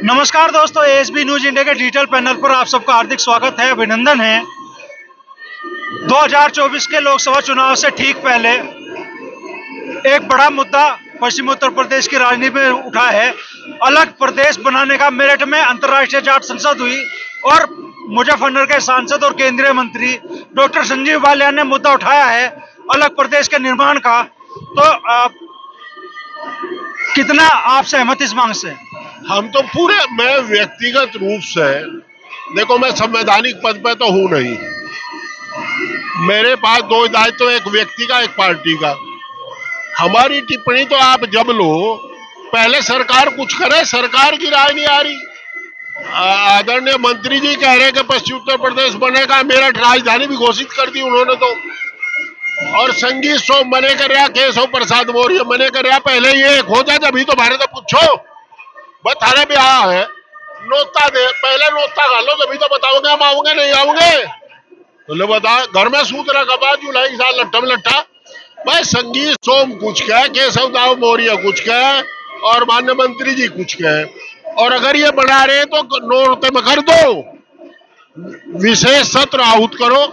नमस्कार दोस्तों, ASB news India के डिजिटल पैनल पर आप सबका हार्दिक स्वागत है, अभिनंदन है। 2024 के लोकसभा चुनाव से ठीक पहले एक बड़ा मुद्दा पश्चिमी उत्तर प्रदेश की राजनीति में उठा है। अलग प्रदेश बनाने का मेरठ में अंतर्राष्ट्रीय जाट संसद हुई और मुजफ्फरनगर के सांसद और केंद्रीय मंत्री डॉक्टर संजीव बालियान ने मुद्दा उठाया है अलग प्रदेश के निर्माण का। तो कितना आप सहमत इस मांग से? हम तो पूरे, मैं व्यक्तिगत रूप से, देखो मैं संवैधानिक पद पे तो हूं नहीं, मेरे पास दो दायित्व, एक व्यक्ति का एक पार्टी का। हमारी टिप्पणी तो आप जब लो, पहले सरकार कुछ करे, सरकार की राय नहीं आ रही। आदरणीय मंत्री जी कह रहे कि पश्चिम उत्तर प्रदेश बनेगा, मेरठ राजधानी भी घोषित कर दी उन्होंने तो। और संगीत सो मने कर रहा, केशव प्रसाद मौर्य मने कर रहा, पहले ये हो जाए जब ही तो भारत तो पूछो थाने भी आया है, नोता दे, पहले नोता खा लो तभी तो बताओगे हम आओगे नहीं आओगे। तो बता, घर में सूत्र का बाद जुलाई साल लट्ठा में लट्ठा। भाई संगीत सोम कुछ कहे, केशव दाव मौर्य कुछ कहे और माननीय मंत्री जी कुछ कहे, और अगर ये बढ़ा रहे तो नोट में कर दो, विशेष सत्र आहूत करो,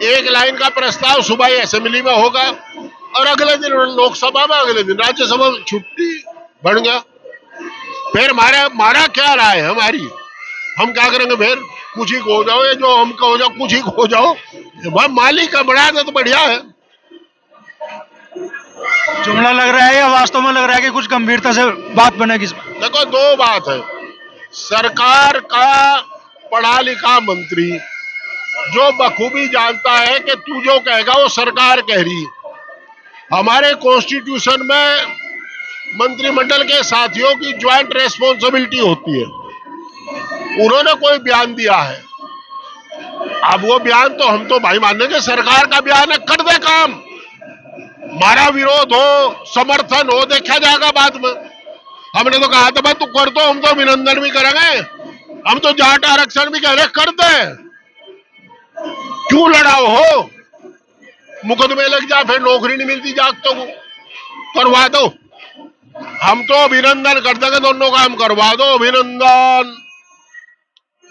एक लाइन का प्रस्ताव सुबह असेंबली में होगा और अगले दिन लोकसभा में, अगले दिन राज्यसभा में, छुट्टी बढ़ गया। फिर मारा क्या राय है हमारी, हम क्या करेंगे? फिर कुछ ही हो जाओ, ये जो हम हो जाओ कुछ ही हो जाओ, भाई मालिक का बढ़ा दे तो बढ़िया है। जुमला लग रहा है या वास्तव में लग रहा है कि कुछ गंभीरता से बात बनेगी? देखो दो बात है, सरकार का पढ़ा लिखा मंत्री जो बखूबी जानता है कि तू जो कहेगा वो सरकार कह रही है। हमारे कॉन्स्टिट्यूशन में मंत्रिमंडल के साथियों की ज्वाइंट रेस्पॉन्सिबिलिटी होती है। उन्होंने कोई बयान दिया है, अब वो बयान तो हम तो भाई मानेंगे, सरकार का बयान है, कर दे काम। हमारा विरोध हो, समर्थन हो, देखा जाएगा बाद में। हमने तो कहा था भाई तू कर दो, हम तो अभिनंदन भी करेंगे, हम तो जाट आरक्षण भी कह रहे, कर दे, क्यों लड़ाओ हो, मुकदमे लग जा, फिर नौकरी नहीं मिलती जागतों को, करवा दो। हम तो अभिनंदन कर देंगे, दोनों काम करवा दो, अभिनंदन,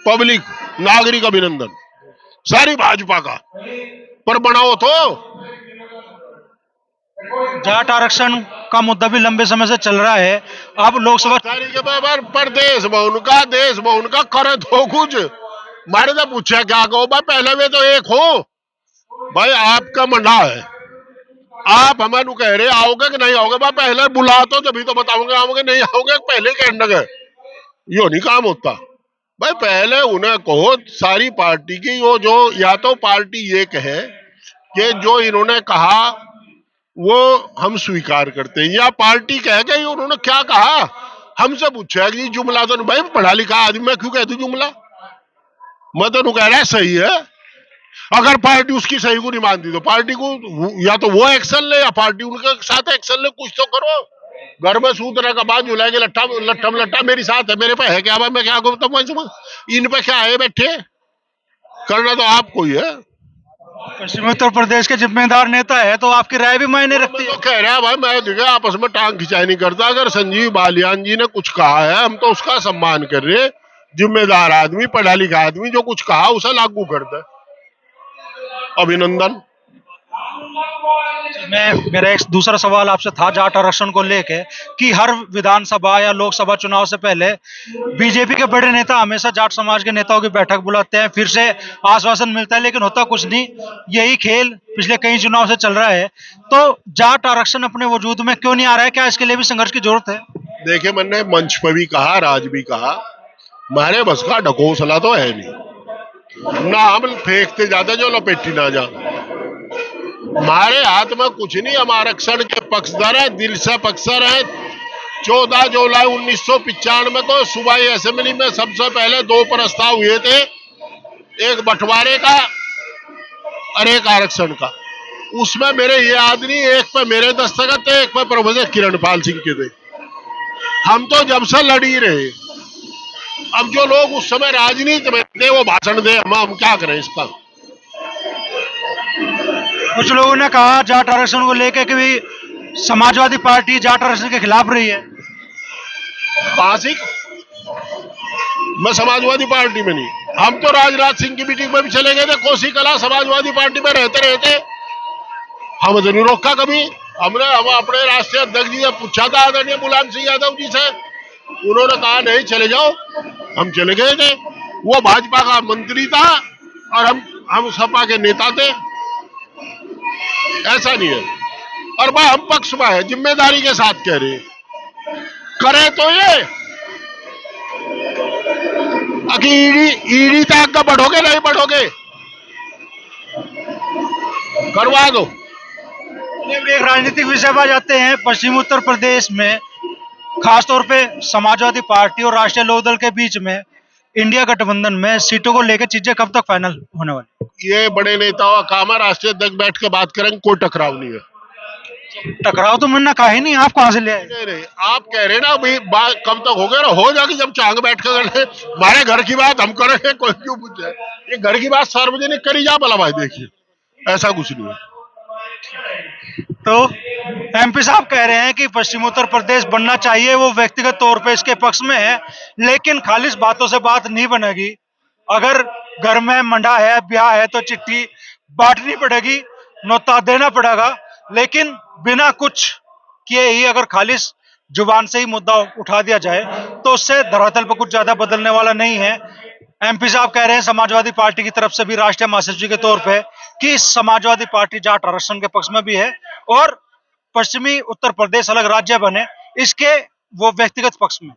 पब्लिक नागरिक अभिनंदन सारी भाजपा का, पर बनाओ तो। जाट आरक्षण का मुद्दा भी लंबे समय से चल रहा है। अब लोकसभा के बराबर प्रदेश में उनका, देश में उनका, करे तो कुछ मारे तो पूछा क्या कहो भाई, पहले वे तो एक हो भाई, आपका मंडा है, आप हमें कह रहे आओगे कि नहीं आओगे, भाई पहले बुला तो जब तो बताओगे, आओगे नहीं आओगे पहले कहने का, यो नहीं काम होता भाई। पहले उन्हें कहो, सारी पार्टी की वो जो, या तो पार्टी ये कहे कि जो इन्होंने कहा वो हम स्वीकार करते हैं, या पार्टी कहे कि उन्होंने क्या कहा हमसे पूछा कि जुमला तो भाई पढ़ा लिखा आदमी मैं क्यों कहती जुमला, मैं तो कह रहा है सही है। अगर पार्टी उसकी सही को नहीं मानती तो पार्टी को या तो वो एक्शन ले या पार्टी उनके साथ एक्शन ले, कुछ तो करो। घर में सूत्र का बाद जुलाई के लट्ठा मेरी साथ है, मेरे पे है क्या भाई, मैं क्या कहूँ, इन पे क्या है, बैठे करना तो आपको ही है। पश्चिमी उत्तर प्रदेश के जिम्मेदार नेता है तो आपकी राय भी मायने रखती है। तो कह रहा है भाई, मैं देखा आपस में टांग खिंचाई नहीं करता, अगर संजीव बालियान जी ने कुछ कहा है हम तो उसका सम्मान कर रहे, जिम्मेदार आदमी, पढ़ा लिखा आदमी, जो कुछ कहा उसे लागू करता है, अभिनंदन। मेरा एक दूसरा सवाल आपसे था जाट आरक्षण को लेके कि हर विधानसभा या लोकसभा चुनाव से पहले बीजेपी के बड़े नेता हमेशा जाट समाज के नेताओं की बैठक बुलाते हैं, फिर से आश्वासन मिलता है लेकिन होता कुछ नहीं। यही खेल पिछले कई चुनाव से चल रहा है, तो जाट आरक्षण अपने वजूद में क्यों नहीं आ रहा है? क्या इसके लिए भी संघर्ष की जरूरत है? देखिए, मैंने मंच पर भी कहा, राज भी कहा, हमारे बस का ढकोसला तो है नहीं, ना हम फेंकते जाते जो लपेटी ना जा, हमारे हाथ में कुछ नहीं। हम आरक्षण के पक्षधर है, दिल से पक्षधर है। 14 जुलाई 1995 को सूबाई असेंबली में सबसे पहले दो प्रस्ताव हुए थे, एक बंटवारे का और एक आरक्षण का। उसमें मेरे ये आदमी, एक पे मेरे दस्तखत थे, एक पे प्रोफेसर किरणपाल सिंह के थे। हम तो जब से लड़ी रहे, अब जो लोग उस समय राजनीति में थे वो भाषण दे, हम क्या करें इसका। कुछ लोगों ने कहा जाट आरक्षण को लेकर कि समाजवादी पार्टी जाट आरक्षण के खिलाफ रही है। मैं समाजवादी पार्टी में नहीं। हम तो राजनाथ सिंह की मीटिंग में भी चले गए थे, कोसी कला समाजवादी पार्टी में रहते रहते हम तो नहीं रोका कभी। हम अपने राष्ट्रीय अध्यक्ष जी से पूछा था आदरणीय मुलायम सिंह यादव जी से, उन्होंने कहा नहीं चले जाओ, हम चले गए थे। वो भाजपा का मंत्री था और हम सपा के नेता थे, ऐसा नहीं है। और भाई हम पक्ष में है, जिम्मेदारी के साथ कह रहे करे तो ये अभी ईडी तक का बढ़ोगे नहीं बढ़ोगे, करवा दो। एक राजनीतिक विषय पर जाते हैं। पश्चिमी उत्तर प्रदेश में खासतौर पे समाजवादी पार्टी और राष्ट्रीय लोकदल के बीच में इंडिया गठबंधन में सीटों को लेकर चीजें कब तक फाइनल होने वाली? ये बड़े नेताओं का काम है, राष्ट्रीय अध्यक्ष बैठ के बात करेंगे, कोई टकराव नहीं है। टकराव तो मैंने कहा ही नहीं, आप कहां से ले आए? नहीं, आप कह रहे ना भाई बात कब तक हो गया ना, हो जाएगी जब चांग बैठ कर कर हमारे घर की बात हम करेंगे, कोई क्यों पूछे? ये घर की बात सार्वजनिक करी जा भला भाई, देखिए ऐसा कुछ नहीं है। तो एमपी साहब कह रहे हैं कि पश्चिम उत्तर प्रदेश बनना चाहिए, वो व्यक्तिगत तौर पे इसके पक्ष में है, लेकिन खालिश बातों से बात नहीं बनेगी। अगर घर में मंडा है, ब्याह है तो चिट्ठी बांटनी पड़ेगी, न्योता देना पड़ेगा, लेकिन बिना कुछ किए ही अगर खालिश जुबान से ही मुद्दा उठा दिया जाए तो उससे धरातल पर कुछ ज्यादा बदलने वाला नहीं है। एमपी साहब कह रहे हैं समाजवादी पार्टी की तरफ से भी राष्ट्रीय महासचिव के तौर पे कि समाजवादी पार्टी जाट आरक्षण के पक्ष में भी है और पश्चिमी उत्तर प्रदेश अलग राज्य बने इसके वो व्यक्तिगत पक्ष में।